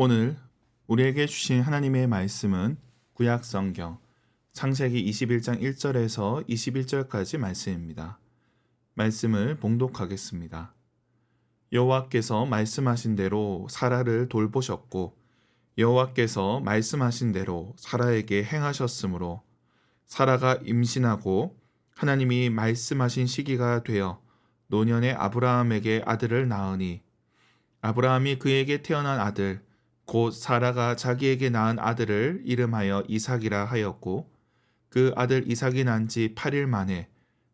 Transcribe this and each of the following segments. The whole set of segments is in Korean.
오늘 우리에게 주신 하나님의 말씀은 구약 성경 창세기 21장 1절에서 21절까지 말씀입니다. 말씀을 봉독하겠습니다. 여호와께서 말씀하신 대로 사라를 돌보셨고 여호와께서 말씀하신 대로 사라에게 행하셨으므로 사라가 임신하고 하나님이 말씀하신 시기가 되어 노년의 아브라함에게 아들을 낳으니 아브라함이 그에게 태어난 아들 곧 사라가 자기에게 낳은 아들을 이름하여 이삭이라 하였고 그 아들 이삭이 난 지 8일 만에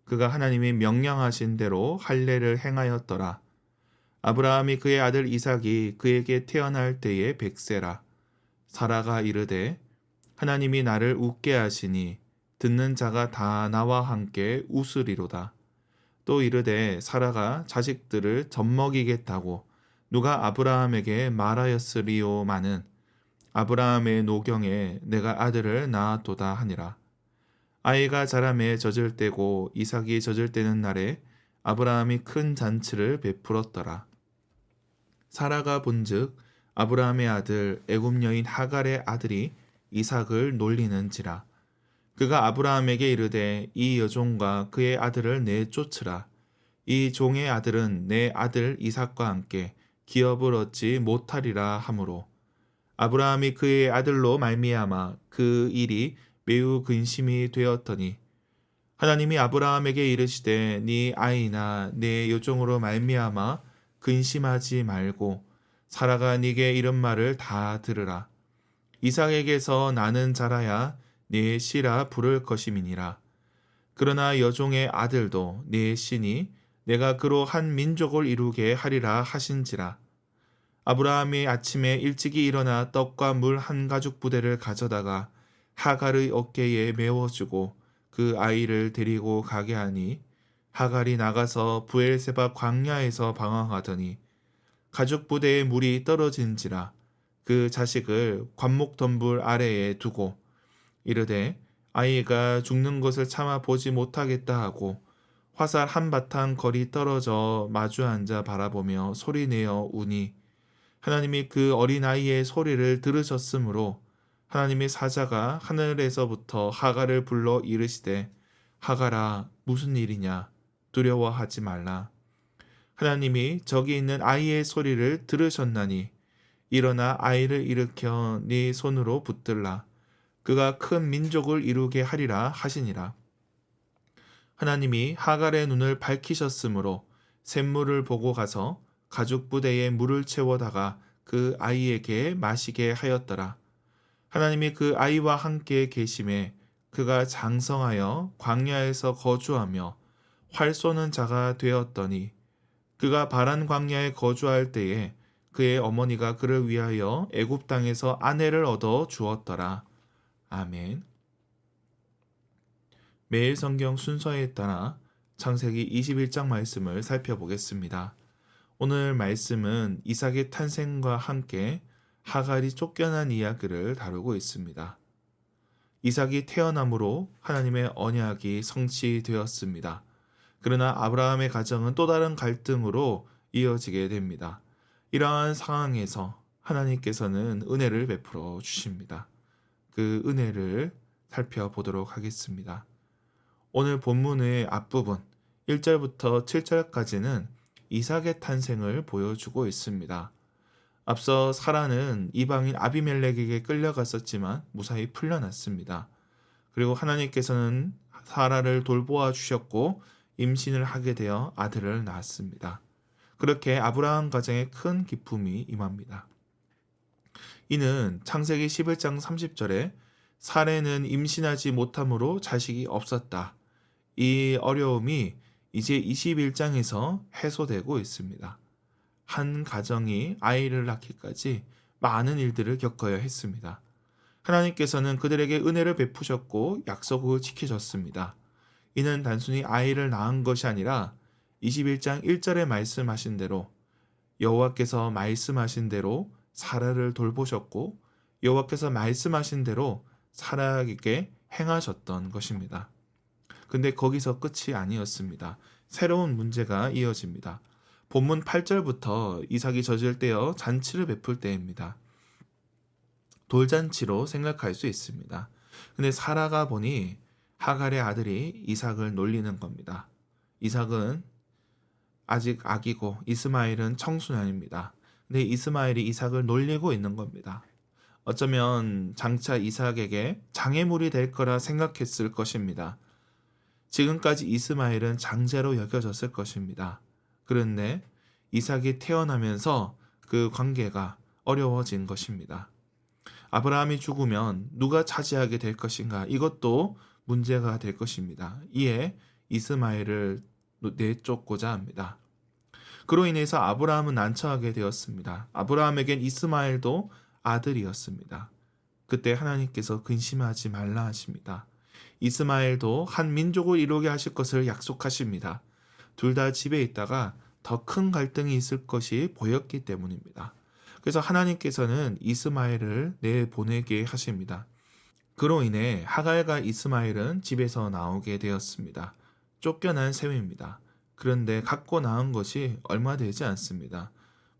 그가 하나님이 명령하신 대로 할례를 행하였더라. 아브라함이 그의 아들 이삭이 그에게 태어날 때에 100세라. 사라가 이르되 하나님이 나를 웃게 하시니 듣는 자가 다 나와 함께 웃으리로다. 또 이르되 사라가 자식들을 젖먹이겠다고 누가 아브라함에게 말하였으리요마는 아브라함의 노경에 내가 아들을 낳았도다 하니라. 아이가 자라매 젖을 때고 이삭이 젖을 때는 날에 아브라함이 큰 잔치를 베풀었더라. 사라가 본즉 아브라함의 아들 애굽 여인 하갈의 아들이 이삭을 놀리는지라. 그가 아브라함에게 이르되 이 여종과 그의 아들을 내쫓으라. 이 종의 아들은 내 아들 이삭과 함께 기업을 얻지 못하리라 하므로 아브라함이 그의 아들로 말미암아 그 일이 매우 근심이 되었더니 하나님이 아브라함에게 이르시되 네 아이나 내 여종으로 말미암아 근심하지 말고 사라가 네게 이런 말을 다 들으라. 이삭에게서 나는 자라야 네 씨라 부를 것임이니라. 그러나 여종의 아들도 네 씨니 내가 그로 한 민족을 이루게 하리라 하신지라. 아브라함이 아침에 일찍이 일어나 떡과 물 한 가죽 부대를 가져다가 하갈의 어깨에 메워주고 그 아이를 데리고 가게 하니 하갈이 나가서 브엘세바 광야에서 방황하더니 가죽 부대에 물이 떨어진지라. 그 자식을 관목덤불 아래에 두고 이르되 아이가 죽는 것을 참아 보지 못하겠다 하고 화살 한바탕 거리 떨어져 마주 앉아 바라보며 소리내어 우니 하나님이 그 어린아이의 소리를 들으셨으므로 하나님의 사자가 하늘에서부터 하갈을 불러 이르시되 하갈아 무슨 일이냐 두려워하지 말라. 하나님이 저기 있는 아이의 소리를 들으셨나니 일어나 아이를 일으켜 네 손으로 붙들라. 그가 큰 민족을 이루게 하리라 하시니라. 하나님이 하갈의 눈을 밝히셨으므로 샘물을 보고 가서 가죽 부대에 물을 채워다가 그 아이에게 마시게 하였더라. 하나님이 그 아이와 함께 계심에 그가 장성하여 광야에서 거주하며 활 쏘는 자가 되었더니 그가 바란 광야에 거주할 때에 그의 어머니가 그를 위하여 애굽 땅에서 아내를 얻어 주었더라. 아멘. 매일 성경 순서에 따라 창세기 21장 말씀을 살펴보겠습니다. 오늘 말씀은 이삭의 탄생과 함께 하갈이 쫓겨난 이야기를 다루고 있습니다. 이삭이 태어남으로 하나님의 언약이 성취되었습니다. 그러나 아브라함의 가정은 또 다른 갈등으로 이어지게 됩니다. 이러한 상황에서 하나님께서는 은혜를 베풀어 주십니다. 그 은혜를 살펴보도록 하겠습니다. 오늘 본문의 앞부분 1절부터 7절까지는 이삭의 탄생을 보여주고 있습니다. 앞서 사라는 이방인 아비멜렉에게 끌려갔었지만 무사히 풀려났습니다. 그리고 하나님께서는 사라를 돌보아 주셨고 임신을 하게 되어 아들을 낳았습니다. 그렇게 아브라함 가정에 큰 기쁨이 임합니다. 이는 창세기 11장 30절에 사레는 임신하지 못함으로 자식이 없었다. 이 어려움이 이제 21장에서 해소되고 있습니다. 한 가정이 아이를 낳기까지 많은 일들을 겪어야 했습니다. 하나님께서는 그들에게 은혜를 베푸셨고 약속을 지키셨습니다. 이는 단순히 아이를 낳은 것이 아니라 21장 1절에 말씀하신 대로 여호와께서 말씀하신 대로 사라를 돌보셨고 여호와께서 말씀하신 대로 사라에게 행하셨던 것입니다. 근데 거기서 끝이 아니었습니다. 새로운 문제가 이어집니다. 본문 8절부터 이삭이 젖을 떼어 잔치를 베풀 때입니다. 돌잔치로 생각할 수 있습니다. 근데 살아가 보니 하갈의 아들이 이삭을 놀리는 겁니다. 이삭은 아직 아기고 이스마엘은 청소년입니다. 근데 이스마엘이 이삭을 놀리고 있는 겁니다. 어쩌면 장차 이삭에게 장애물이 될 거라 생각했을 것입니다. 지금까지 이스마엘은 장자로 여겨졌을 것입니다. 그런데 이삭이 태어나면서 그 관계가 어려워진 것입니다. 아브라함이 죽으면 누가 차지하게 될 것인가? 이것도 문제가 될 것입니다. 이에 이스마엘을 내쫓고자 합니다. 그로 인해서 아브라함은 난처하게 되었습니다. 아브라함에겐 이스마엘도 아들이었습니다. 그때 하나님께서 근심하지 말라 하십니다. 이스마엘도 한 민족을 이루게 하실 것을 약속하십니다. 둘 다 집에 있다가 더 큰 갈등이 있을 것이 보였기 때문입니다. 그래서 하나님께서는 이스마엘을 내보내게 하십니다. 그로 인해 하갈과 이스마엘은 집에서 나오게 되었습니다. 쫓겨난 셈입니다. 그런데 갖고 나온 것이 얼마 되지 않습니다.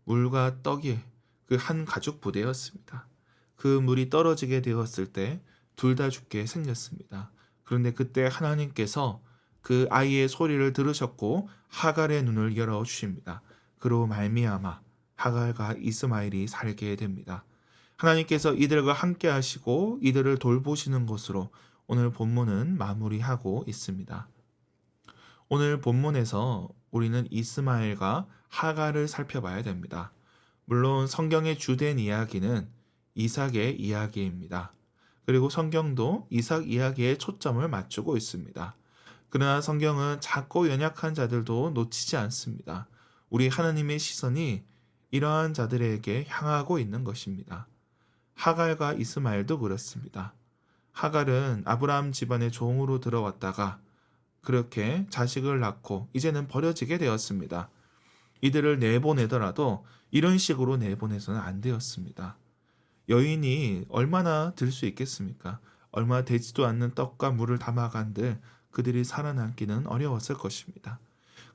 물과 떡이 그 한 가죽 부대였습니다. 그 물이 떨어지게 되었을 때 둘 다 죽게 생겼습니다. 그런데 그때 하나님께서 그 아이의 소리를 들으셨고 하갈의 눈을 열어주십니다. 그로 말미암아 하갈과 이스마엘이 살게 됩니다. 하나님께서 이들과 함께 하시고 이들을 돌보시는 것으로 오늘 본문은 마무리하고 있습니다. 오늘 본문에서 우리는 이스마엘과 하갈을 살펴봐야 됩니다. 물론 성경의 주된 이야기는 이삭의 이야기입니다. 그리고 성경도 이삭 이야기에 초점을 맞추고 있습니다. 그러나 성경은 작고 연약한 자들도 놓치지 않습니다. 우리 하나님의 시선이 이러한 자들에게 향하고 있는 것입니다. 하갈과 이스마엘도 그렇습니다. 하갈은 아브라함 집안의 종으로 들어왔다가 그렇게 자식을 낳고 이제는 버려지게 되었습니다. 이들을 내보내더라도 이런 식으로 내보내서는 안 되었습니다. 여인이 얼마나 들 수 있겠습니까? 얼마 되지도 않는 떡과 물을 담아간들 그들이 살아남기는 어려웠을 것입니다.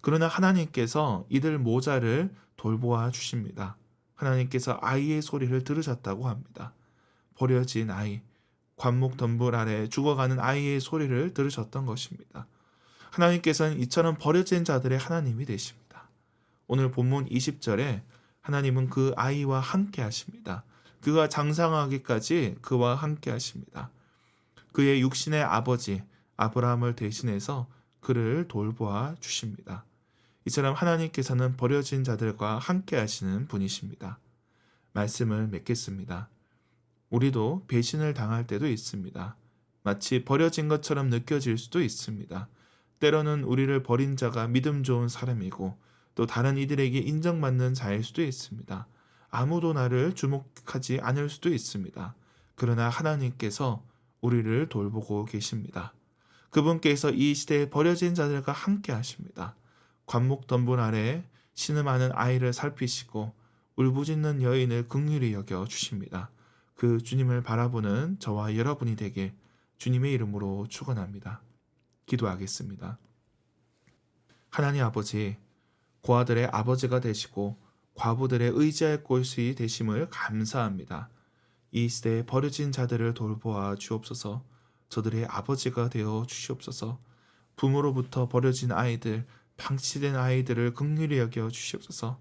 그러나 하나님께서 이들 모자를 돌보아 주십니다. 하나님께서 아이의 소리를 들으셨다고 합니다. 버려진 아이, 관목 덤불 아래 죽어가는 아이의 소리를 들으셨던 것입니다. 하나님께서는 이처럼 버려진 자들의 하나님이 되십니다. 오늘 본문 20절에 하나님은 그 아이와 함께 하십니다. 그가 장성하기까지 그와 함께 하십니다. 그의 육신의 아버지 아브라함을 대신해서 그를 돌보아 주십니다. 이처럼 하나님께서는 버려진 자들과 함께 하시는 분이십니다. 말씀을 맺겠습니다. 우리도 배신을 당할 때도 있습니다. 마치 버려진 것처럼 느껴질 수도 있습니다. 때로는 우리를 버린 자가 믿음 좋은 사람이고 또 다른 이들에게 인정받는 자일 수도 있습니다. 아무도 나를 주목하지 않을 수도 있습니다. 그러나 하나님께서 우리를 돌보고 계십니다. 그분께서 이 시대에 버려진 자들과 함께 하십니다. 관목 덤불 아래 신음하는 아이를 살피시고 울부짖는 여인을 긍휼히 여겨 주십니다. 그 주님을 바라보는 저와 여러분이 되게 주님의 이름으로 축원합니다. 기도하겠습니다. 하나님 아버지, 고아들의 아버지가 되시고 과부들의 의지할 곳이 되심을 감사합니다. 이 시대에 버려진 자들을 돌보아 주옵소서. 저들의 아버지가 되어 주시옵소서. 부모로부터 버려진 아이들, 방치된 아이들을 긍휼히 여겨 주시옵소서.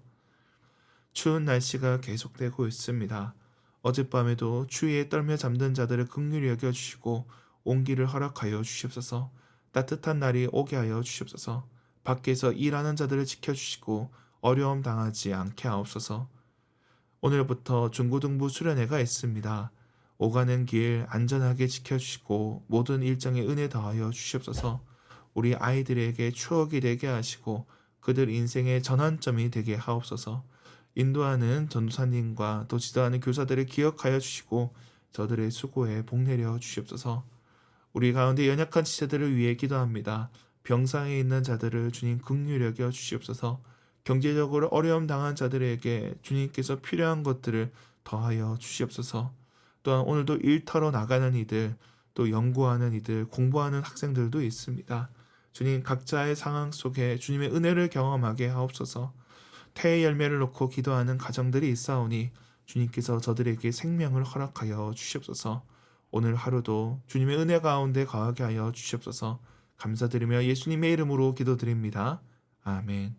추운 날씨가 계속되고 있습니다. 어젯밤에도 추위에 떨며 잠든 자들을 긍휼히 여겨 주시고 온기를 허락하여 주시옵소서. 따뜻한 날이 오게 하여 주시옵소서. 밖에서 일하는 자들을 지켜주시고 어려움 당하지 않게 하옵소서. 오늘부터 중고등부 수련회가 있습니다. 오가는 길 안전하게 지켜주시고 모든 일정에 은혜 더하여 주시옵소서. 우리 아이들에게 추억이 되게 하시고 그들 인생의 전환점이 되게 하옵소서. 인도하는 전도사님과 또 지도하는 교사들을 기억하여 주시고 저들의 수고에 복내려 주시옵소서. 우리 가운데 연약한 지체들을 위해 기도합니다. 병상에 있는 자들을 주님 긍휼히 여겨 주시옵소서. 경제적으로 어려움 당한 자들에게 주님께서 필요한 것들을 더하여 주시옵소서. 또한 오늘도 일터로 나가는 이들, 또 연구하는 이들, 공부하는 학생들도 있습니다. 주님 각자의 상황 속에 주님의 은혜를 경험하게 하옵소서. 태의 열매를 놓고 기도하는 가정들이 있사오니 주님께서 저들에게 생명을 허락하여 주시옵소서. 오늘 하루도 주님의 은혜 가운데 거하게 하여 주시옵소서. 감사드리며 예수님의 이름으로 기도드립니다. 아멘.